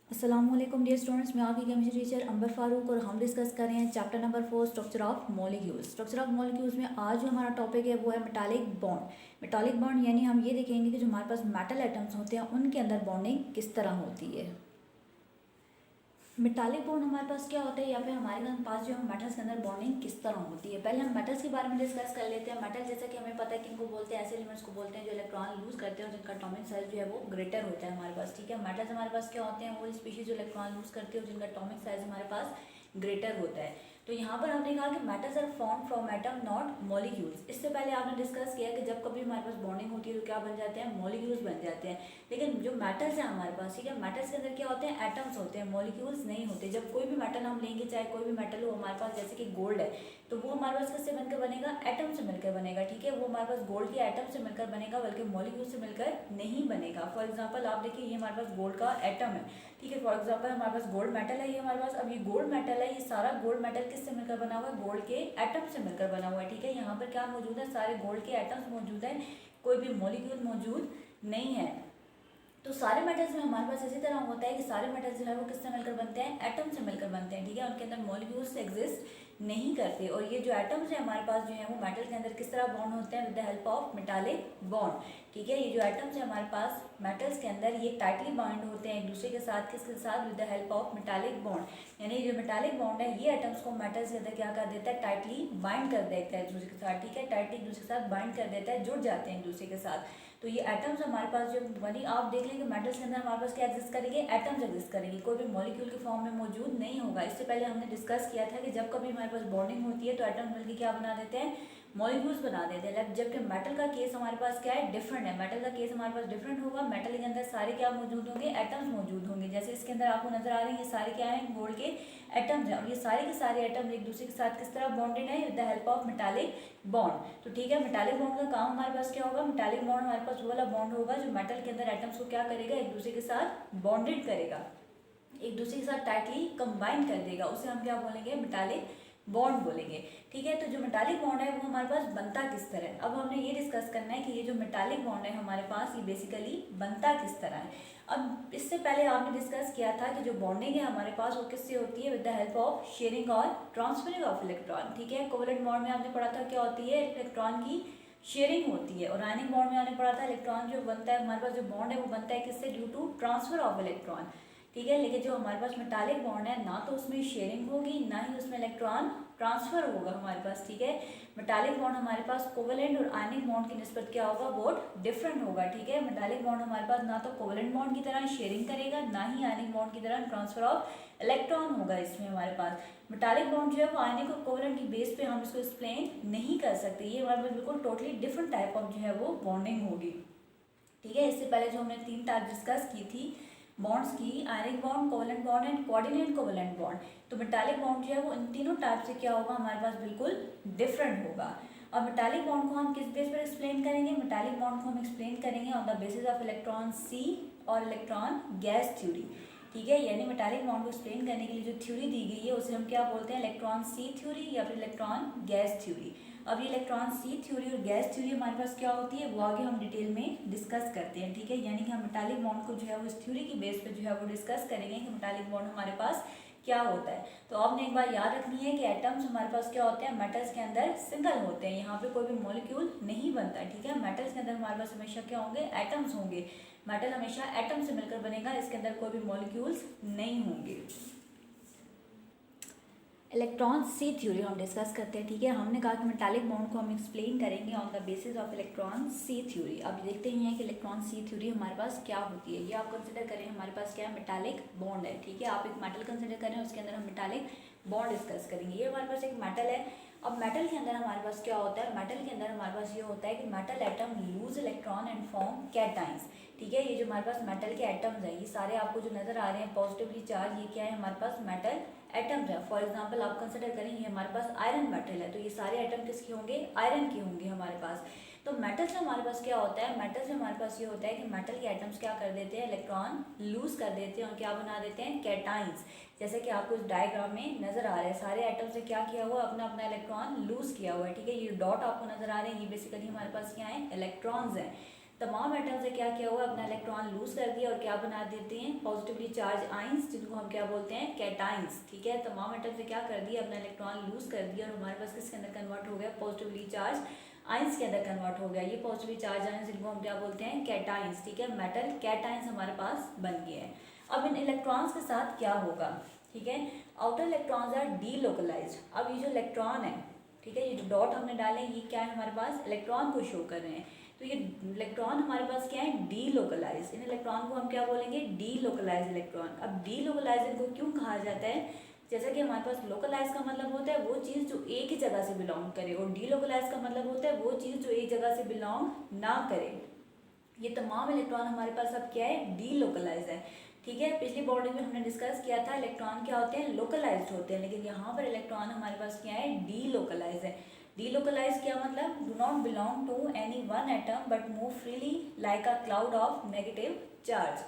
अस्सलामुअलैकुम dear students, मैं आपकी केमिस्ट्री टीचर अंबर फारूक और हम डिस्कस कर रहे हैं chapter number 4 structure of molecules. Structure of molecules में आज जो हमारा टॉपिक है वो है मेटालिक बॉन्ड। मेटालिक बॉन्ड यानी हम ये देखेंगे कि जो हमारे पास मेटल एटम्स होते हैं उनके अंदर बॉन्डिंग किस तरह होती है। मेटालिक बॉन्ड हमारे पास क्या होता है या फिर हमारे पास जो है मेटल्स के अंदर बॉन्डिंग किस तरह होती है। पहले हम मेटल्स के बारे में डिस्कस कर लेते हैं। मेटल जैसा कि हमें पता है कि इनको बोलते हैं, ऐसे एलिमेंट्स को बोलते हैं जो इलेक्ट्रॉन लूज करते हैं और जिनका एटॉमिक साइज जो है वो ग्रेटर होता है हमारे पास। ठीक है, मेटल्स हमारे पास क्या होते हैं, वो स्पीशीज जो इलेक्ट्रॉन लूज करते हैं और जिनका एटॉमिक साइज हमारे पास ग्रेटर होता है। तो यहाँ पर हमने कहा कि metals are form from atom not molecules. इससे पहले आपने डिस्कस किया कि जब कभी हमारे पास बॉन्डिंग होती है तो क्या बन जाते हैं, मॉलिक्यूल्स बन जाते हैं। लेकिन जो मेटल्स हैं हमारे पास, ठीक है, मेटल्स के अंदर क्या होते हैं, एटम्स होते हैं, मॉलिक्यूल्स नहीं होते। जब कोई भी मेटल हम लेंगे, चाहे कोई भी मेटल हो हमारे पास, जैसे कि गोल्ड है, तो वो हमारे पास किससे बनकर बनेगा, एटम से मिलकर बनेगा। ठीक है, वो हमारे पास गोल्ड के एटम से मिलकर बनेगा, बल्कि मॉलिक्यूल से मिलकर नहीं बनेगा। फॉर एग्जाम्पल आप देखिए, ये हमारे पास गोल्ड का एटम है। ठीक है, फॉर एग्जाम्पल हमारे पास गोल्ड मेटल है, ये हमारे पास, अब ये गोल्ड मेटल है, ये सारा गोल्ड मेटल किससे मिलकर बना हुआ है, गोल्ड के एटम से मिलकर बना हुआ है। ठीक है, यहाँ पर क्या मौजूद है, सारे गोल्ड के एटम्स मौजूद है, कोई भी मॉलिक्यूल मौजूद नहीं है। तो सारे मेटल्स में हमारे पास इसी तरह होता है कि सारे मेटल्स जो है वो किससे मिलकर बनते हैं, एटम से मिलकर बनते हैं। ठीक है, उनके अंदर मॉलिक्यूल्स एग्जिस्ट नहीं करते। और ये जो एटम्स है हमारे पास जो है वो मेटल के अंदर किस तरह बॉन्ड होते हैं, with the help of metallic bond. ठीक है, ये जो एटम्स है हमारे पास मेटल्स के अंदर, ये टाइटली बॉन्ड होते हैं एक दूसरे के साथ, किसके साथ, with the help of metallic bond. यानी जो मेटालिक बॉन्ड है ये एटम्स को मेटल्स के अंदर क्या कर देता है, टाइटली बाइंड कर देता है एक दूसरे के साथ। ठीक है, टाइटली एक दूसरे के साथ बाइंड कर देता है, जुड़ जाते हैं एक दूसरे के साथ। तो ये एटम्स हमारे पास जो बनी, आप देख लेंगे मेटल्स के अंदर हमारे पास क्या एग्जिस्ट करेंगे, एटम्स एग्जिस्ट करेंगे, कोई भी मॉलिक्यूल के फॉर्म में मौजूद नहीं होगा। इससे पहले हमने डिस्कस किया था कि जब कभी हमारे पास बॉन्डिंग होती है तो एटम्स मिलकर क्या बना देते हैं, मॉलिक्यूल्स बना देते हैं। जबकि मेटल का केस हमारे पास क्या है, डिफरेंट है। मेटल का केस हमारे पास डिफरेंट होगा। मेटल के अंदर सारे क्या मौजूद होंगे, एटम्स मौजूद होंगे। जैसे इसके अंदर आपको नजर आ रहे हैं, ये सारे क्या है, गोल्ड के एटम्स हैं, और ये सारे के सारे एटम्स एक दूसरे के साथ किस तरह बॉन्डेड है, with the help of metallic bond. तो ठीक है, मेटालिक बॉन्ड का काम हमारे पास क्या होगा, मेटालिक बॉन्ड हमारे पास वो वाला बॉन्ड होगा जो मेटल के अंदर एटम्स को क्या करेगा, एक दूसरे के साथ बॉन्डेड करेगा, एक दूसरे के साथ टाइटली कंबाइन कर देगा। उसे हम क्या बोलेंगे, मेटालिक बॉन्ड बोलेंगे। ठीक है, तो जो मेटालिक बॉन्ड है वो हमारे पास बनता किस तरह है, अब हमने ये डिस्कस करना है कि ये जो मेटालिक बॉन्ड है हमारे पास, ये बेसिकली बनता किस तरह है। अब इससे पहले आपने डिस्कस किया था कि जो बॉन्डिंग है हमारे पास वो किससे होती है, with the help of sharing और ट्रांसफरिंग ऑफ इलेक्ट्रॉन। ठीक है, कोवेलेंट बॉन्ड में आपने पढ़ा था क्या होती है, इलेक्ट्रॉन की शेयरिंग होती है। और आयनिक बॉन्ड में आपने पढ़ा था इलेक्ट्रॉन जो बनता है हमारे पास, जो बॉन्ड है वो बनता है किससे, due to transfer of electron. ठीक है, लेकिन जो हमारे पास मेटालिक बॉन्ड है, ना तो उसमें शेयरिंग होगी, ना ही उसमें इलेक्ट्रॉन ट्रांसफर होगा हमारे पास। ठीक है, मेटालिक बॉन्ड हमारे पास कोवेलेंट और आयनिक बॉन्ड की निस्बत क्या होगा, बहुत डिफरेंट होगा। ठीक है, मेटालिक बॉन्ड हमारे पास ना तो कोवेलेंट बॉन्ड की तरह शेयरिंग करेगा, ना ही आयनिक बॉन्ड की तरह ट्रांसफर ऑफ इलेक्ट्रॉन होगा इसमें हमारे पास। मेटालिक बॉन्ड जो है वो आयनिक और कोवेलेंट की बेस पे हम इसको एक्सप्लेन नहीं कर सकते। ये हमारे पास बिल्कुल टोटली डिफरेंट टाइप ऑफ जो है वो बॉन्डिंग होगी। ठीक है, इससे पहले जो हमने 3 टाइप डिस्कस की थी बॉन्ड्स की, ionic bond, covalent bond and coordinate covalent bond, तो मेटालिक बॉन्ड जो है वो इन तीनों टाइप से क्या होगा, हमारे पास बिल्कुल डिफरेंट होगा। अब मेटालिक बॉन्ड को हम किस बेस पर एक्सप्लेन करेंगे, मेटालिक बॉन्ड को हम एक्सप्लेन करेंगे on the basis of electron sea और इलेक्ट्रॉन गैस थ्योरी। ठीक है, यानी मेटालिक बॉन्ड को एक्सप्लेन करने के लिए जो थ्योरी दी गई है उसे हम क्या बोलते हैं, इलेक्ट्रॉन सी थ्योरी या फिर इलेक्ट्रॉन गैस थ्योरी। अब ये इलेक्ट्रॉन सी थ्योरी और गैस थ्योरी हमारे पास क्या होती है वो आगे हम डिटेल में डिस्कस करते हैं। ठीक है, यानी कि हम मेटालिक बॉन्ड को जो है वो इस थ्योरी की बेस पे जो है वो डिस्कस करेंगे कि मेटालिक बॉन्ड हमारे पास क्या होता है। तो आपने एक बार याद रखनी है कि एटम्स हमारे पास क्या होते हैं, मेटल्स के अंदर सिंगल होते हैं, यहाँ पे कोई भी मॉलिक्यूल नहीं बनता है। ठीक है, मेटल्स के अंदर हमारे पास हमेशा क्या होंगे, एटम्स होंगे। मेटल हमेशा एटम से मिलकर बनेगा, इसके अंदर कोई भी मॉलिक्यूल्स नहीं होंगे। इलेक्ट्रॉन सी थ्योरी हम डिस्कस करते हैं। ठीक है, हमने कहा कि मेटालिक बॉन्ड को हम एक्सप्लेन करेंगे on the basis of electron sea theory. अब देखते ही हैं कि इलेक्ट्रॉन सी थ्योरी हमारे पास क्या होती है। ये आप कंसिडर करें हमारे पास क्या है, मेटालिक बॉन्ड है। ठीक है, आप एक मेटल कंसिडर करें, उसके अंदर हम मेटालिक बॉन्ड डिस्कस करेंगे। ये हमारे पास एक मेटल है। अब मेटल के अंदर हमारे पास क्या होता है, मेटल के अंदर हमारे पास ये होता है कि metal atom loose electron and form cations. ठीक है, ये जो हमारे पास मेटल के एटम्स हैं, ये सारे आपको जो नजर आ रहे हैं पॉजिटिवली चार्ज, ये क्या है, हमारे पास मेटल एटम्स है। फॉर एग्जांपल आप कंसिडर करें ये हमारे पास आयरन मेटल है, तो ये सारे एटम किसके होंगे, आयरन के होंगे हमारे पास। तो मेटल से हमारे पास क्या होता है, मेटल से हमारे पास ये होता है कि मेटल के एटम्स क्या कर देते हैं, इलेक्ट्रॉन लूज कर देते हैं और क्या बना देते हैं, कैटाइंस। जैसे कि आपको इस डायग्राम में नजर आ रहा है, सारे एटम से क्या किया हुआ, अपना अपना इलेक्ट्रॉन लूज किया हुआ है। ठीक है, ये डॉट आपको नजर आ रहे हैं, ये बेसिकली हमारे पास क्या है, इलेक्ट्रॉन्स हैं। तमाम एटम से क्या किया हुआ, अपना इलेक्ट्रॉन लूज कर दिया और क्या बना देते हैं, पॉजिटिवली चार्ज आइंस, जिनको हम क्या बोलते हैं, कैटाइंस। ठीक है, तमाम एटम से क्या कर दिया, अपना इलेक्ट्रॉन लूज कर दिया और हमारे पास किसके अंदर कन्वर्ट हो गया, पॉजिटिवली चार्ज आइंस के अंदर कन्वर्ट हो गया। ये पॉजिटिवली चार्ज आइंस जिनको हम क्या बोलते हैं, कैटाइंस। ठीक है, मेटल कैटाइंस हमारे पास बन गए हैं। अब इन इलेक्ट्रॉन्स के साथ क्या होगा, ठीक है, आउटर इलेक्ट्रॉन्स आर डीलोकलाइज्ड। अब ये जो इलेक्ट्रॉन है, ठीक है, ये जो डॉट हमने डाले ये क्या है, हमारे पास इलेक्ट्रॉन को शो कर रहे हैं। तो ये इलेक्ट्रॉन हमारे पास क्या है, डीलोकलाइज। इन इलेक्ट्रॉन को हम क्या बोलेंगे, डीलोकलाइज इलेक्ट्रॉन। अब डीलोकलाइज इनको क्यों कहा जाता है, जैसा कि हमारे पास लोकलाइज का मतलब होता है वो चीज़ जो एक ही जगह से बिलोंग करे, और डीलोकलाइज का मतलब होता है वो चीज़ जो एक जगह से बिलोंग ना करे। ये तमाम इलेक्ट्रॉन हमारे पास अब क्या है, डीलोकलाइज है। ठीक है, पिछली बॉडी में हमने डिस्कस किया था इलेक्ट्रॉन क्या होते हैं, लोकलाइज्ड होते हैं, लेकिन यहाँ पर इलेक्ट्रॉन हमारे पास क्या है, डीलोकलाइज है। डीलोकलाइज क्या मतलब, do not belong to any one atom but move freely like a cloud of negative charge.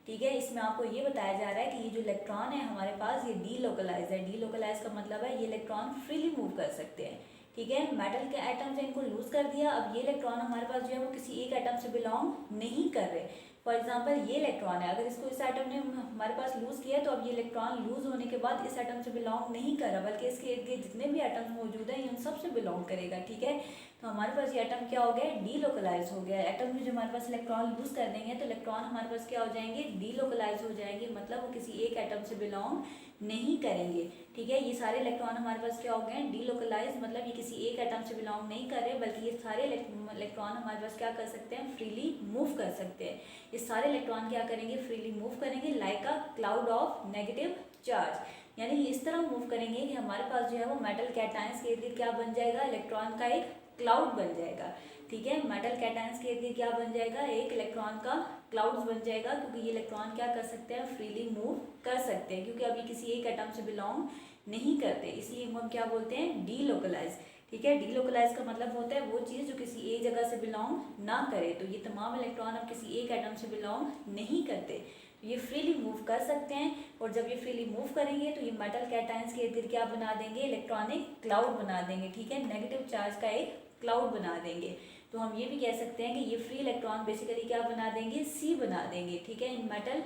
ठीक है, इसमें आपको ये बताया जा रहा है कि ये जो इलेक्ट्रॉन है हमारे पास ये डीलोकलाइज है। डीलोकलाइज का मतलब है ये इलेक्ट्रॉन फ्रीली मूव कर सकते हैं। ठीक है, मेटल के एटम से इनको लूज कर दिया। अब ये इलेक्ट्रॉन हमारे पास जो है वो किसी एक एटम से बिलोंग नहीं कर रहे। फॉर एग्जांपल ये इलेक्ट्रॉन है, अगर इसको इस एटम ने हमारे पास लूज किया तो अब ये इलेक्ट्रॉन लूज होने के बाद इस एटम से बिलोंग नहीं कर रहा, बल्कि इसके इर्द गिर्द जितने भी एटम मौजूद हैं उन सब से बिलोंग करेगा। ठीक है, तो हमारे पास ये एटम क्या हो गया, डीलोकलाइज हो गया। एटम में जो हमारे पास इलेक्ट्रॉन लूज कर देंगे तो इलेक्ट्रॉन हमारे पास क्या हो जाएंगे, डीलोकलाइज हो जाएंगे, मतलब वो किसी एक एटम से बिलोंग नहीं करेंगे। ठीक है, ये सारे इलेक्ट्रॉन हमारे पास क्या हो गए, डीलोकलाइज, मतलब ये किसी एक एटम से बिलोंग नहीं कर रहे, बल्कि ये सारे इलेक्ट्रॉन हमारे पास क्या कर सकते हैं, फ्रीली मूव कर सकते हैं। ये सारे इलेक्ट्रॉन क्या करेंगे, फ्रीली मूव करेंगे like a cloud of negative charge. यानी ये इस तरह मूव करेंगे कि हमारे पास जो है वो मेटल कैटायंस के इर्द क्या बन जाएगा, इलेक्ट्रॉन का एक क्लाउड बन जाएगा। ठीक है, मेटल कैटायंस के इर्द क्या बन जाएगा, एक इलेक्ट्रॉन का क्लाउड्स बन जाएगा, क्योंकि ये इलेक्ट्रॉन क्या कर सकते हैं, फ्रीली मूव कर सकते हैं, क्योंकि अभी किसी एक एटम से बिलोंग नहीं करते, इसलिए हम क्या बोलते हैं, डीलोकलाइज। ठीक है, डीलोकलाइज का मतलब होता है वो चीज़ जो किसी एक जगह से बिलोंग ना करे। तो ये तमाम इलेक्ट्रॉन अब किसी एक एटम से बिलोंग नहीं करते, तो ये फ्रीली मूव कर सकते हैं। और जब ये फ्रीली मूव करेंगे तो ये मेटल कैटायंस के इर्द क्या बना देंगे, इलेक्ट्रॉनिक क्लाउड बना देंगे। ठीक है, नेगेटिव चार्ज का एक क्लाउड बना देंगे। तो हम ये भी कह सकते हैं कि ये फ्री इलेक्ट्रॉन बेसिकली क्या बना देंगे, सी बना देंगे। ठीक है, इन मेटल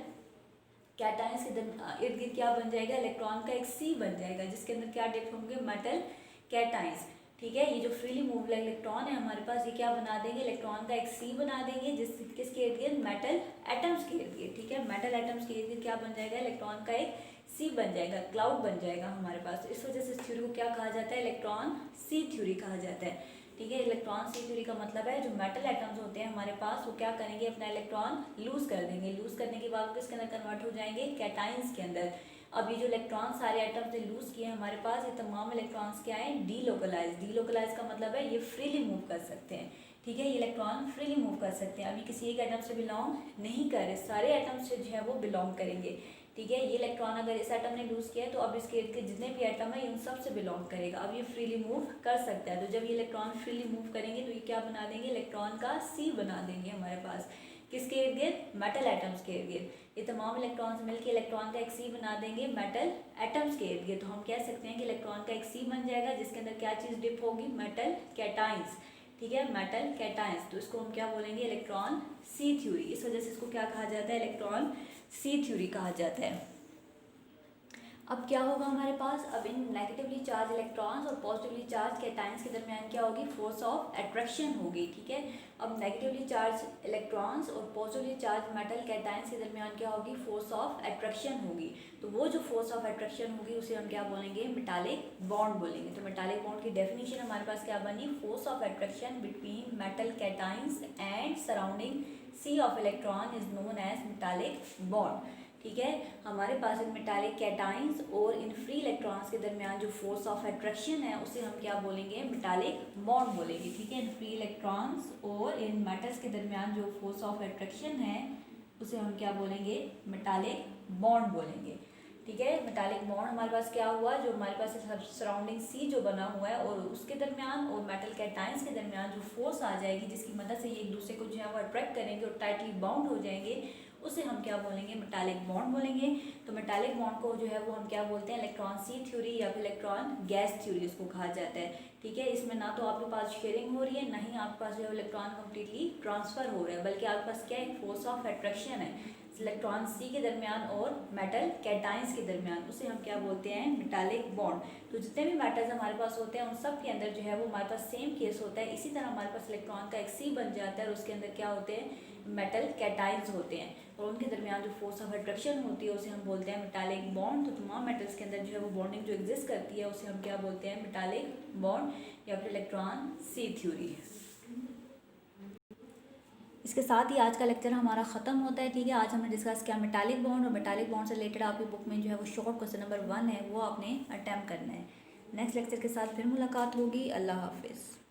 कैटायंस के इर्द गिर्द क्या बन जाएगा, इलेक्ट्रॉन का एक सी बन जाएगा, जिसके अंदर क्या डिप्ट होंगे, मेटल कैटायंस। ठीक है, ये जो फ्रीली मूव इलेक्ट्रॉन है हमारे पास, ये क्या बना देंगे, इलेक्ट्रॉन का एक सी बना देंगे, किसके इर्द गिर्द, मेटल एटम्स के इर्द गिर्द। ठीक है, मेटल एटम्स के इर्द गिर्द क्या बन जाएगा, इलेक्ट्रॉन का एक सी बन जाएगा, क्लाउड बन जाएगा हमारे पास। तो इस वजह से इस थ्योरी को क्या कहा जाता है, इलेक्ट्रॉन सी थ्योरी कहा जाता है। ठीक है, इलेक्ट्रॉन सी थ्योरी का मतलब है जो मेटल एटम्स होते हैं हमारे पास वो क्या करेंगे, अपना इलेक्ट्रॉन लूज कर देंगे। लूज करने के बाद किसके अंदर कन्वर्ट हो जाएंगे, कैटाइंस के अंदर। अब ये जो इलेक्ट्रॉन सारे एटम्स से लूज किए हैं हमारे पास, ये तमाम इलेक्ट्रॉन्स क्या है, डीलोकलाइज। डीलोकलाइज का मतलब है ये फ्रीली मूव कर सकते हैं। ठीक है, ये इलेक्ट्रॉन फ्रीली मूव कर सकते हैं, अभी किसी एक एटम से बिलोंग नहीं कर रहे, सारे एटम्स से जो है वो बिलोंग करेंगे। ठीक है, ये इलेक्ट्रॉन अगर इस एटम ने लूज किया है तो अब इसके इर्द गिर्द जितने भी एटम है उन सब से बिलोंग करेगा, अब ये फ्रीली मूव कर सकता है। तो जब ये इलेक्ट्रॉन फ्रीली मूव करेंगे तो ये क्या बना देंगे, इलेक्ट्रॉन का सी बना देंगे हमारे पास, किसके इर्द गिर्द, मेटल एटम्स के इर्द गिर्द। ये तमाम इलेक्ट्रॉन्स मिलकर इलेक्ट्रॉन का एक सी बना देंगे मेटल एटम्स के इर्द गिर्द। तो हम कह सकते हैं कि इलेक्ट्रॉन का एक सी बन जाएगा, जिसके अंदर क्या चीज़ डिप होगी, मेटल कैटाइंस। ठीक है, मेटल कैटाइंस, तो इसको हम क्या बोलेंगे, इलेक्ट्रॉन सी थ्योरी। इस वजह से इसको क्या कहा जाता है, इलेक्ट्रॉन सी थ्योरी कहा जाता है। अब क्या होगा हमारे पास, अब इन नेगेटिवली चार्ज इलेक्ट्रॉन्स और पॉजिटिवली चार्ज कैटायंस के दरमियान क्या होगी, फोर्स ऑफ अट्रैक्शन होगी। ठीक है, अब नेगेटिवली चार्ज इलेक्ट्रॉन्स और पॉजिटिवली चार्ज मेटल कैटायंस के दरमियान क्या होगी, फोर्स ऑफ अट्रैक्शन होगी। तो वो जो फोर्स ऑफ अट्रैक्शन होगी उसे हम क्या बोलेंगे, मेटालिक बॉन्ड बोलेंगे। तो मेटालिक बॉन्ड की डेफिनेशन हमारे पास क्या बनी, force of attraction between metal cations and surrounding sea of electron is known as metallic bond. ठीक है, हमारे पास इन मेटालिक कैटाइंस और इन फ्री इलेक्ट्रॉन्स के दरमियान जो फोर्स ऑफ अट्रैक्शन है उसे हम क्या बोलेंगे, मेटालिक बॉन्ड बोलेंगे। ठीक है, इन फ्री इलेक्ट्रॉन्स और इन मेटल्स के दरमियान जो फोर्स ऑफ अट्रैक्शन है उसे हम क्या बोलेंगे, मेटालिक बॉन्ड बोलेंगे। ठीक है, मेटालिक बॉन्ड हमारे पास क्या हुआ, जो हमारे पास सराउंडिंग सी जो बना हुआ है और उसके दरमियान और मेटल कैटाइंस के दरमियान जो फोर्स आ जाएगी, जिसकी मदद से ये एक दूसरे को जो है वो अट्रैक्ट करेंगे और टाइटली बाउंड हो जाएंगे, उसे हम क्या बोलेंगे, मेटालिक बॉन्ड बोलेंगे। तो मेटालिक बॉन्ड को जो है वो हम क्या बोलते हैं, इलेक्ट्रॉन सी थ्योरी या फिर इलेक्ट्रॉन गैस थ्योरी उसको कहा जाता है। ठीक है, इसमें ना तो आपके पास शेयरिंग हो रही है, ना ही आपके पास जो है इलेक्ट्रॉन कम्प्लीटली ट्रांसफर हो रहा है, बल्कि आपके पास क्या एक फोर्स ऑफ अट्रैक्शन है इलेक्ट्रॉन सी के दरमियान और मेटल कैटाइंस के दरमियान, उसे हम क्या बोलते हैं, मेटालिक बॉन्ड। तो जितने भी मेटल्स हमारे पास होते हैं उन सब के अंदर जो है वो हमारे पास सेम केस होता है। इसी तरह हमारे पास इलेक्ट्रॉन का एक सी बन जाता है और उसके अंदर क्या होते हैं, मेटल कैटाइंस होते हैं, और उनके दरमियान जो फोर्स ऑफ अट्रैक्शन होती है उसे हम बोलते हैं मेटालिक बॉन्ड। तो तमाम मेटल्स के अंदर जो है वो बॉन्डिंग जो एग्जिस्ट करती है उसे हम क्या बोलते हैं, मेटालिक बॉन्ड या फिर इलेक्ट्रॉन सी थ्योरी। इसके साथ ही आज का लेक्चर हमारा ख़त्म होता है। ठीक है, आज हमने डिस्कस किया मेटालिक बॉन्ड, और मेटालिक बॉन्ड से रिलेटेड आपकी बुक में जो है वो शॉर्ट क्वेश्चन नंबर 1 है वो आपने अटैम्प्ट करना है। नेक्स्ट लेक्चर के साथ फिर मुलाकात होगी। अल्लाह हाफिज़।